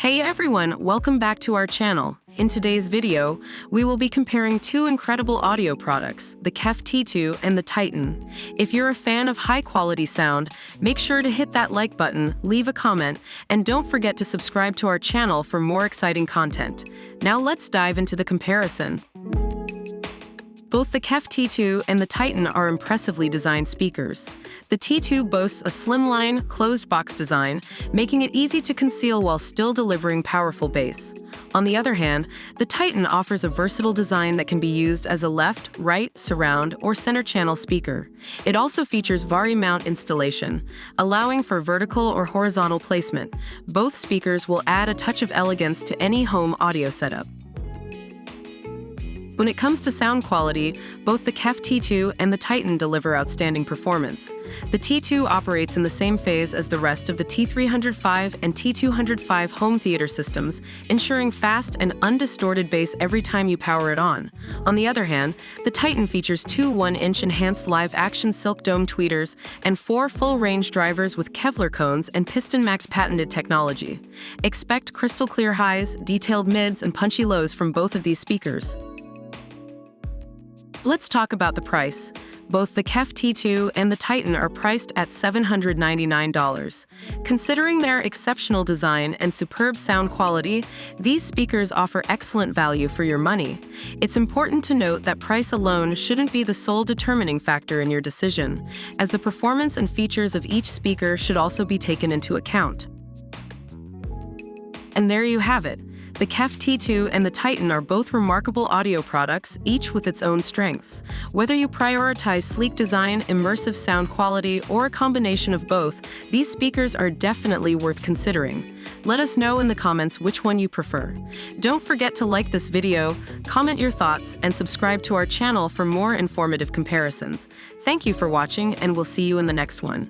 Hey everyone, welcome back to our channel. In today's video, we will be comparing two incredible audio products, the KEF T2 and the Titan. If you're a fan of high-quality sound, make sure to hit that like button, leave a comment, and don't forget to subscribe to our channel for more exciting content. Now let's dive into the comparison. Both the KEF T2 and the Titan are impressively designed speakers. The T2 boasts a slimline, closed-box design, making it easy to conceal while still delivering powerful bass. On the other hand, the Titan offers a versatile design that can be used as a left, right, surround, or center channel speaker. It also features vari-mount installation, allowing for vertical or horizontal placement. Both speakers will add a touch of elegance to any home audio setup. When it comes to sound quality, both the KEF T2 and the Titan deliver outstanding performance. The T2 operates in the same phase as the rest of the T305 and T205 home theater systems, ensuring fast and undistorted bass every time you power it on. On the other hand, the Titan features two 1-inch enhanced live-action silk dome tweeters and 4 full-range drivers with Kevlar cones and Piston Max patented technology. Expect crystal-clear highs, detailed mids, and punchy lows from both of these speakers. Let's talk about the price. Both the KEF T2 and the Titan are priced at $799. Considering their exceptional design and superb sound quality, these speakers offer excellent value for your money. It's important to note that price alone shouldn't be the sole determining factor in your decision, as the performance and features of each speaker should also be taken into account. And there you have it. The KEF T2 and the Titan are both remarkable audio products, each with its own strengths. Whether you prioritize sleek design, immersive sound quality, or a combination of both, these speakers are definitely worth considering. Let us know in the comments which one you prefer. Don't forget to like this video, comment your thoughts, and subscribe to our channel for more informative comparisons. Thank you for watching, and we'll see you in the next one.